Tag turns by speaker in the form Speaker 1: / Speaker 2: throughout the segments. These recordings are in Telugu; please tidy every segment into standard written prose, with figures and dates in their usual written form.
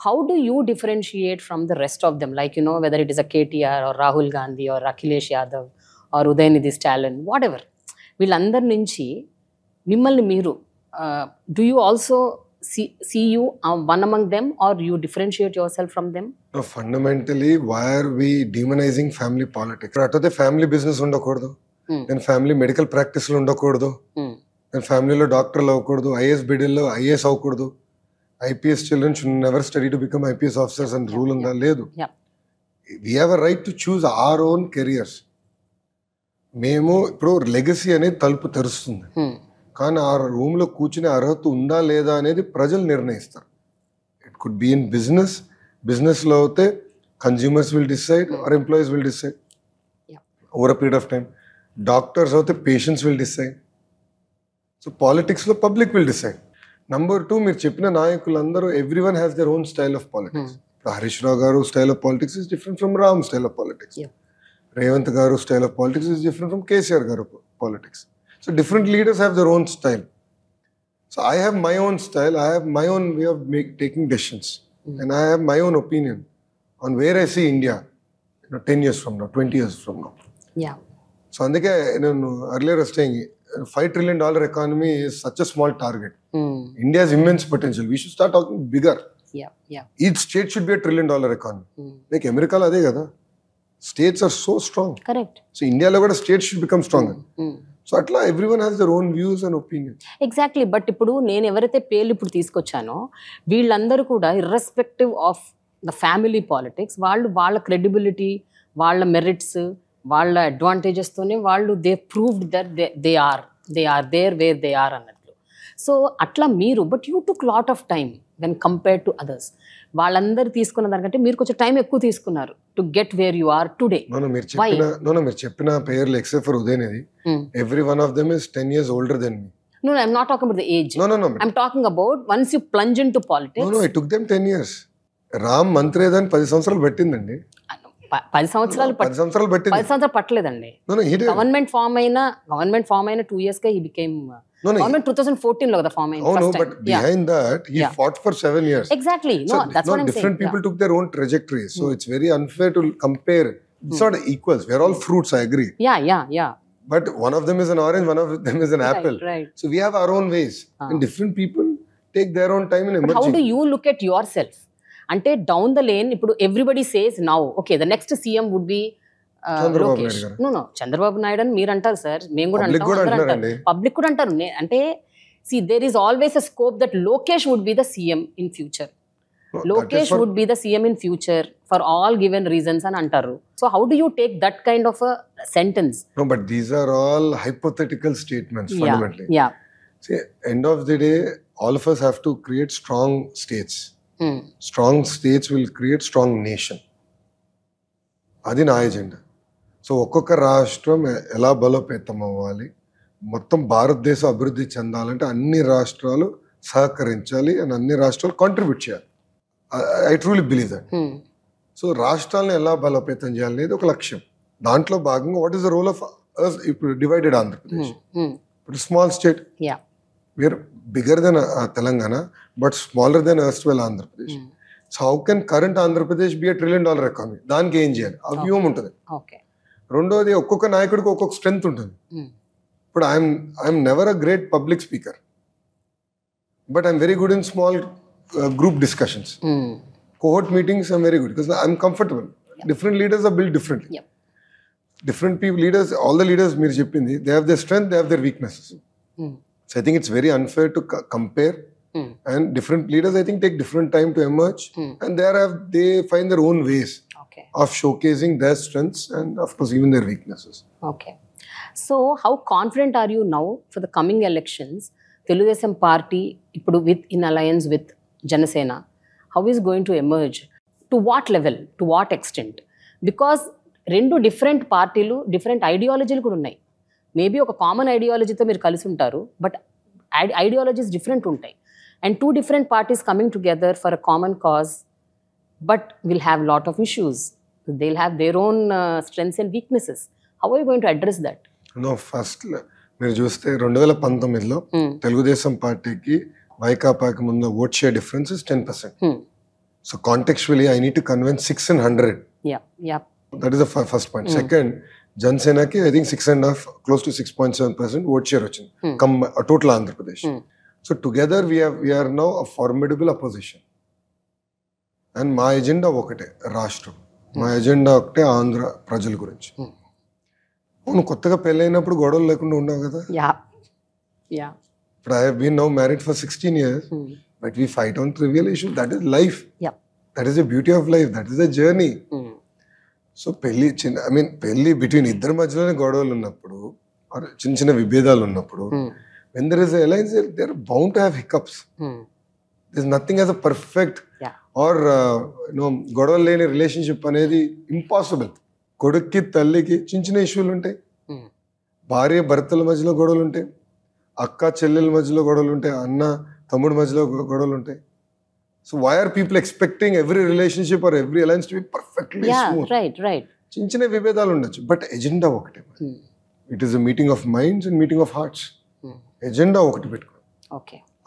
Speaker 1: how do you differentiate from the rest of them? Like, whether it is a KTR or Rahul Gandhi or Akhilesh Yadav or Udayanidhi Stalin, whatever. వీళ్ళందరి నుంచి మిమ్మల్ని మీరు do you also see you one among them, or you differentiate yourself from them?
Speaker 2: No, fundamentally, why are we demonizing family politics? అటైతే ఫ్యామిలీ బిజినెస్ ఉండకూడదు, నేను ఫ్యామిలీ మెడికల్ ప్రాక్టీస్లో ఉండకూడదు, నేను ఫ్యామిలీలో డాక్టర్లు అవ్వకూడదు, ఐఏఎస్ బిడ్డల్లో ఐఏఎస్ అవ్వకూడదు, IPS children should never study to become IPS officers అని రూల్ ఉందా? లేదు. We have a right to choose our own careers. మేము ఇప్పుడు లెగసీ అనేది తలుపు తెరుస్తుంది, కానీ ఆ రూమ్లో కూర్చునే అర్హత ఉందా లేదా అనేది ప్రజలు నిర్ణయిస్తారు. ఇట్ కుడ్ బి ఇన్ బిజినెస్లో అయితే consumers will decide or employees will decide over a period of time. Doctors అయితే పేషెంట్స్ విల్ డిసైడ్. సో పాలిటిక్స్లో పబ్లిక్ విల్ డిసైడ్. నంబర్ 2, మీరు చెప్పిన నాయకులందరూ every one has their own style of politics. Harish Rao garu style of politics is different from Ram style of politics. Revanth garu style of politics is different from KCR garu politics. So different leaders have their own style. So I have my own style. I have my own way of taking decisions, and I have my own opinion on where I see India, 10 years from now, 20 years from now.
Speaker 1: Yeah.
Speaker 2: So andike earlier I was saying, $5 trillion economy is such a small target. India has immense potential. We should start talking bigger.
Speaker 1: Yeah.
Speaker 2: Each state should be a $1 trillion economy. Like America ade kada. States are so strong.
Speaker 1: Correct.
Speaker 2: So India lo kuda states should become stronger. So అట్లా everyone has their own views and opinion.
Speaker 1: Exactly. But ఇప్పుడు నేను ఎవరైతే పేర్లు ఇప్పుడు తీసుకొచ్చానో వీళ్ళందరూ కూడా irrespective of the family politics, వాళ్ళ క్రెడిబిలిటీ, వాళ్ళ మెరిట్స్, వాళ్ళ అడ్వాంటేజెస్తోనే వాళ్ళు they proved that they are there where they are అన్నట్లు. సో అట్లా మీరు, but you took lot of time when compared to others. వాళ్ళందరూ తీసుకున్న దానికంటే మీరు కొంచెం టైం ఎక్కువ తీసుకున్నారు to get where you are today.
Speaker 2: మీరు చెప్పిన పేర్లు except for Udhayanidhi, every one of them is 10 years older than me.
Speaker 1: No, I'm not talking about the age.
Speaker 2: No.
Speaker 1: I'm talking about once you plunge into politics.
Speaker 2: No, it took them 10 years. Ram మంత్రి ఏదని 10 సంవత్సరాలు పెట్టిందండి.
Speaker 1: 10 సంవత్సరాలు
Speaker 2: పెట్టింది.
Speaker 1: 10 సంవత్సరాలు పట్టలేదండి. గవర్నమెంట్ ఫామ్ అయిన 2 years గా he became government 2014 లో కదా ఫామ్ అయింది.
Speaker 2: No, but behind that he fought for 7 years.
Speaker 1: Exactly. No, that's what I'm saying.
Speaker 2: Different people took their own trajectories, so it's very unfair to compare. It's not equals. We're all fruits, I agree.
Speaker 1: Yeah.
Speaker 2: But one of them is an orange, one of them is an apple.
Speaker 1: Right.
Speaker 2: So we have our own ways, and different people take their own time in emerging.
Speaker 1: But how do you look at yourself? Ante down the lane, ఇప్పుడు everybody says now, okay, the next CM would be Lokesh. No, Chandrababu Naidu అని మీరు అంటారు సార్, మేము కూడా అంటాం, పబ్లిక్ కూడా అంటారు. అంటే see, there is always a scope that Lokesh would be the CM in future. Lokesh would be the CM in future for all given reasons అని అంటారు. So how do you take that kind of a sentence?
Speaker 2: No, but these are all hypothetical statements fundamentally.
Speaker 1: Yeah.
Speaker 2: See, end of the day, all of us have to create strong states. Strong states will create strong nation. అది నా ఎజెండా. సో ఒక్కొక్క రాష్ట్రం ఎలా బలోపేతం అవ్వాలి, మొత్తం భారతదేశం అభివృద్ధి చెందాలంటే అన్ని రాష్ట్రాలు సహకరించాలి అండ్ అన్ని రాష్ట్రాలు కాంట్రిబ్యూట్ చేయాలి. I truly believe that. So రాష్ట్రాలను ఎలా బలోపేతం చేయాలనేది ఒక లక్ష్యం. దాంట్లో భాగంగా what is the role of ఇప్పుడు డివైడెడ్ ఆంధ్రప్రదేశ్. ఇప్పుడు small state, we are bigger than Telangana but smaller than erstwhile Andhra Pradesh. So how can current Andhra Pradesh be $1 trillion economy? దానికి ఏం చేయాలి? ఆ వ్యూహం ఉంటుంది. రెండోది, ఒక్కొక్క నాయకుడికి ఒక్కొక్క స్ట్రెంగ్త్ ఉంటుంది. ఇప్పుడు I'm never a great public speaker, but I'm very good in small group discussions. Cohort meetings I'm very good because I'm comfortable. Different leaders are build differently. Different people, leaders, all the leaders మీరు చెప్పింది, they have their strength, they have their weaknesses. So I think it's very unfair to compare. And different leaders, I think, take different time to emerge, and they find their own ways of showcasing their strengths and of course even their weaknesses.
Speaker 1: Okay. So how confident are you now for the coming elections? Telugudesam party ippudu in alliance with Janasena, how is going to emerge? To what level? To what extent? Because రెండు డిఫరెంట్ పార్టీలు, డిఫరెంట్ ఐడియాలజీలు కూడా ఉన్నాయి. మేబీ ఒక కామన్ ఐడియాలజీతో మీరు కలిసి ఉంటారు, బట్ ఐడియాలజీస్ డిఫరెంట్ ఉంటాయి. And 2 different parties coming together for a common cause, but will have lot of issues. They'll have their own strengths and weaknesses. How are you going to address that?
Speaker 2: No, first మీరు చూస్తే 2019లో తెలుగుదేశం పార్టీకి వైకాపాకి ముందు vote share difference 10%. So contextually, I need to convince 6 and 100.
Speaker 1: Yeah.
Speaker 2: That is the first point. Second, Jansena ki I think 6.5, close to 6.7% vote share వచ్చింది. Total Andhra Pradesh. So together we are now a formidable opposition. And మా ఎజెండా ఒకటే, రాష్ట్రం. మా ఎజెండా ఒకటే, ఆంధ్ర ప్రజల గురించి. అవును, కొత్తగా పెళ్ళైనప్పుడు గొడవలు లేకుండా ఉన్నావు కదా. ఇప్పుడు I have been now married for 16 years, but we fight on trivial issues. That is life. That is the beauty of life. That is the journey. So పెళ్లి బిట్వీన్ ఇద్దరి మధ్యలోనే గొడవలు ఉన్నప్పుడు, చిన్న చిన్న విభేదాలు ఉన్నప్పుడు, when there is an alliance, they are bound to have hiccups. There is nothing as a perfect or గొడవలు లేని రిలేషన్షిప్ అనేది ఇంపాసిబుల్. కొడుక్కి తల్లికి చిన్న చిన్న ఇష్యూలు ఉంటాయి, భార్య భర్తల మధ్యలో గొడవలు ఉంటాయి, అక్క చెల్లెల మధ్యలో గొడవలు ఉంటాయి, అన్న తమ్ముడి మధ్యలో గొడవలు ఉంటాయి. So why are people expecting every relationship or every alliance to be perfectly smooth?
Speaker 1: Right. చిన్న
Speaker 2: చిన్న విభేదాలు ఉండొచ్చు, బట్ ఎజెండా ఒకటే. It is a meeting of minds and meeting of hearts. Agenda ఒకటి పెట్టుకో.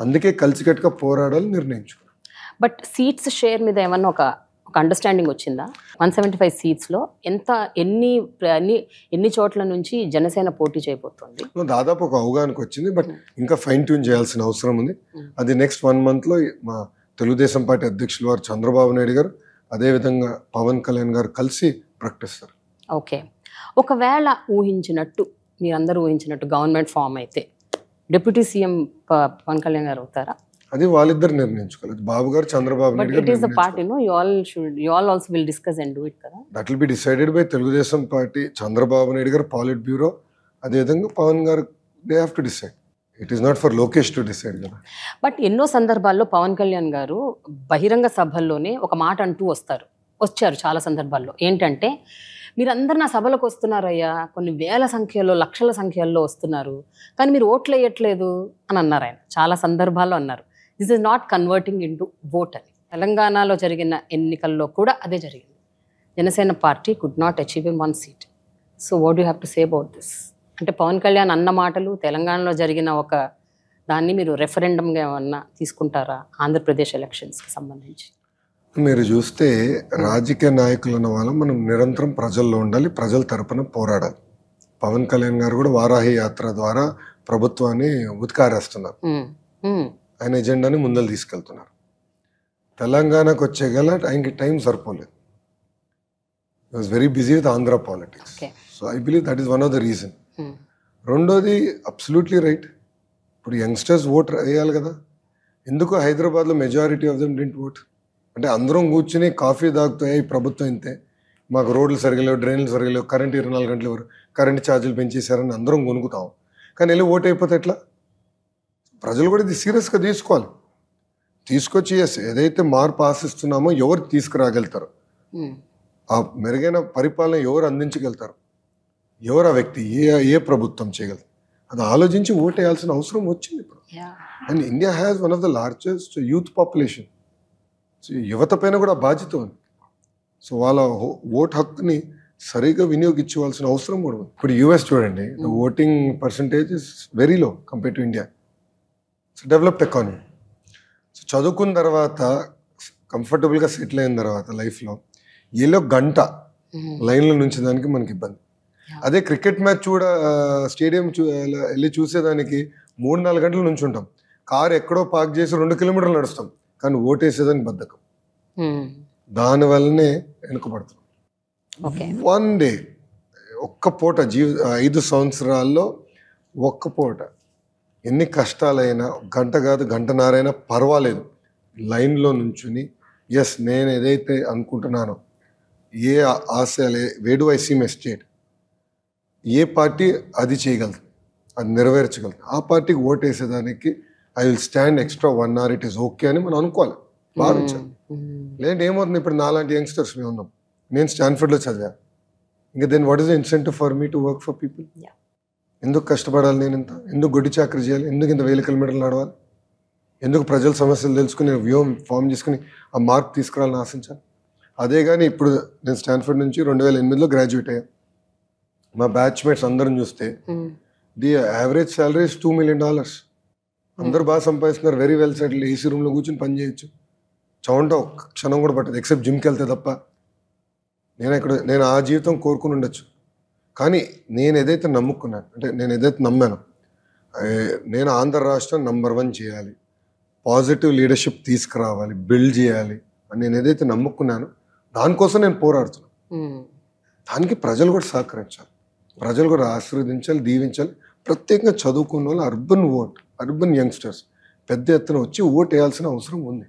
Speaker 2: అందుకే కలిసికట్టుగా పోరాడాలి నిర్ణయించుకో.
Speaker 1: బట్ సీట్స్ షేర్ మీద ఏమన్నా ఒక అండర్స్టాండింగ్ వచ్చిందా? 175 సీట్స్లో ఎన్ని చోట్ల నుంచి జనసేన పోటీ చేయబోతోంది?
Speaker 2: దాదాపు ఒక అవగాహనకు వచ్చింది, బట్ ఇంకా ఫైన్ ట్యూన్ చేయాల్సిన అవసరం ఉంది. అది నెక్స్ట్ 1 monthలో మా తెలుగుదేశం పార్టీ అధ్యక్షులు వారు చంద్రబాబు నాయుడు గారు, అదేవిధంగా పవన్ కళ్యాణ్ గారు కలిసి ప్రకటిస్తారు.
Speaker 1: ఓకే, ఒకవేళ మీరందరూ ఊహించినట్టు గవర్నమెంట్ ఫామ్ అయితే డిప్యూటీ సీఎం పవన్ కళ్యాణ్ గారు అవుతారా?
Speaker 2: అది వాళ్ళిద్దరు నిర్ణయించుకోలేదు, బాబు గారు చంద్రబాబు నాయుడు గారు.
Speaker 1: It is a part, you all also will discuss and do it కదా.
Speaker 2: That will be decided by Telugu Desam party, Chandrababu Naidu గారు, పాలిట్ బ్యూరో, అదేవిధంగా పవన్ గారు. They have to decide. It is not for Lokesh to decide కదా.
Speaker 1: బట్ ఎన్నో సందర్భాల్లో పవన్ కళ్యాణ్ గారు బహిరంగ సభల్లోనే ఒక మాట అంటూ వచ్చారు చాలా సందర్భాల్లో. ఏంటంటే, మీరందరూ నా సభలకు వస్తున్నారయ్యా, కొన్ని వేల సంఖ్యలో లక్షల సంఖ్యల్లో వస్తున్నారు, కానీ మీరు ఓట్లు వేయట్లేదు అని అన్నారు ఆయన. చాలా సందర్భాల్లో అన్నారు, this is not converting into vote అని. తెలంగాణలో జరిగిన ఎన్నికల్లో కూడా అదే జరిగింది. Janasena party could not achieve in 1 seat. So what you have to say about this? అంటే పవన్ కళ్యాణ్ అన్న మాటలు, తెలంగాణలో జరిగిన ఒక దాన్ని మీరు రెఫరెండంగా ఏమన్నా తీసుకుంటారా ఆంధ్రప్రదేశ్ ఎలక్షన్స్కి సంబంధించి?
Speaker 2: మీరు చూస్తే రాజకీయ నాయకులు అన్న వాళ్ళం మనం నిరంతరం ప్రజల్లో ఉండాలి, ప్రజల తరపున పోరాడాలి. పవన్ కళ్యాణ్ గారు కూడా వారాహి యాత్ర ద్వారా ప్రభుత్వాన్ని ఉతికారేస్తున్నారు, ఆయన ఎజెండాని ముందలు తీసుకెళ్తున్నారు. తెలంగాణకు వచ్చేగల ఆయనకి టైం సరిపోలేదు. He was very busy with Andhra politics. So I believe that is one of the reason. రెండోది అబ్సల్యూట్లీ రైట్, ఇప్పుడు యంగ్స్టర్స్ ఓట్ వేయాలి కదా. ఎందుకు హైదరాబాద్లో majority of them didn't vote? అంటే అందరం కూర్చుని కాఫీ తాగుతాయి, ఈ ప్రభుత్వం ఇంతే, మాకు రోడ్లు సరిగలేవు, డ్రైన్లు సరిగలేవు, కరెంట్ 24 గంటలు ఎవరు, కరెంట్ ఛార్జీలు పెంచేశారని అందరం కొనుక్కుతాం. కానీ వెళ్ళి ఓట్ అయిపోతే ఎట్లా? ప్రజలు కూడా ఇది సీరియస్గా తీసుకోవాలి. తీసుకొచ్చి ఏదైతే మార్పు ఆశిస్తున్నామో ఎవరు తీసుకురాగలుగుతారు, ఆ మెరుగైన పరిపాలన ఎవరు అందించగలుగుతారు, ఎవరు ఆ వ్యక్తి, ఏ ప్రభుత్వం చేయగలరు, అది ఆలోచించి ఓట్ వేయాల్సిన అవసరం వచ్చింది ఇప్పుడు. And India has one of the largest youth population. So యువత పైన కూడా బాధ్యత ఉంది. సో వాళ్ళ ఓట్ హక్కుని సరిగా వినియోగించవలసిన అవసరం కూడా ఉంది. ఇప్పుడు యూఎస్ చూడండి, the voting percentage is very low compare to India. So developed economy. So చదువుకున్న తర్వాత కంఫర్టబుల్గా సెటిల్ అయిన తర్వాత లైఫ్లో ఏలో గంట లైన్లో నుంచి దానికి మనకి ఇబ్బంది. అదే క్రికెట్ మ్యాచ్ స్టేడియం వెళ్ళి చూసేదానికి 3-4 గంటల నుంచి ఉంటాం. కారు ఎక్కడో పార్క్ చేసి 2 కిలోమీటర్లు నడుస్తాం, కానీ ఓటేసేదానికి బద్ధకం. దానివల్లనే వెనుకబడుతున్నాం. 1 day, ఒక్క పూట 5 సంవత్సరాల్లో ఒక్క పూట ఎన్ని కష్టాలైనా, గంట కాదు గంటన్నరైనా పర్వాలేదు, లైన్లో నుంచుని ఎస్ నేను ఏదైతే అనుకుంటున్నానో, ఏ ఆశయాలు, way do I see my state, ఏ పార్టీ అది చేయగలదు, అది నెరవేర్చగలదు, ఆ పార్టీకి ఓటేసేదానికి I will stand extra 1 hour, it is okay అని మనం అనుకోవాలి, భావించాలి. లేదంటే ఏమవుతుంది, ఇప్పుడు నాలాంటి యంగ్స్టర్స్ మేము ఉన్నాం, నేను స్టాన్ఫర్డ్లో చదివా, ఇంకా then what is the incentive for me to work for people? ఎందుకు కష్టపడాలి నేను ఇంత? ఎందుకు గొడ్డి చాకరీ చేయాలి? ఎందుకు ఇంత 1000 కిలోమీటర్లు నడవాలి? ఎందుకు ప్రజల సమస్యలు తెలుసుకుని వ్యూహం ఫామ్ చేసుకుని ఆ మార్క్ తీసుకురావాలని ఆశించాలి? అదే కానీ ఇప్పుడు నేను స్టాన్ఫర్డ్ నుంచి 2008లో గ్రాడ్యుయేట్ అయ్యా. మా బ్యాచ్మేట్స్ అందరం చూస్తే the average salary is $2 million. అందరూ బాగా సంపాదిస్తున్నారు, వెరీ వెల్ సెటిల్, ఏసీ రూమ్లో కూర్చొని పని చేయొచ్చు. చౌంట ఒక్క క్షణం కూడా పట్టదు, ఎక్సెప్ట్ జిమ్కి వెళ్తే తప్ప. నేను ఆ జీవితం కోరుకుని ఉండొచ్చు, కానీ నేను ఏదైతే నమ్ముకున్నాను, అంటే నేను ఏదైతే నమ్మాను, నేను ఆంధ్ర రాష్ట్రం నంబర్ 1 చేయాలి, పాజిటివ్ లీడర్షిప్ తీసుకురావాలి, బిల్డ్ చేయాలి అని నేను ఏదైతే నమ్ముకున్నానో దానికోసం నేను పోరాడుతున్నాను. దానికి ప్రజలు కూడా సహకరించాలి, ప్రజలు కూడా ఆశీర్వదించాలి, దీవించాలి. ప్రత్యేకంగా చదువుకున్న వాళ్ళు, అర్బన్ యంగ్స్టర్స్ పెద్ద ఎత్తున వచ్చి ఓటు వేయాల్సిన అవసరం ఉంది.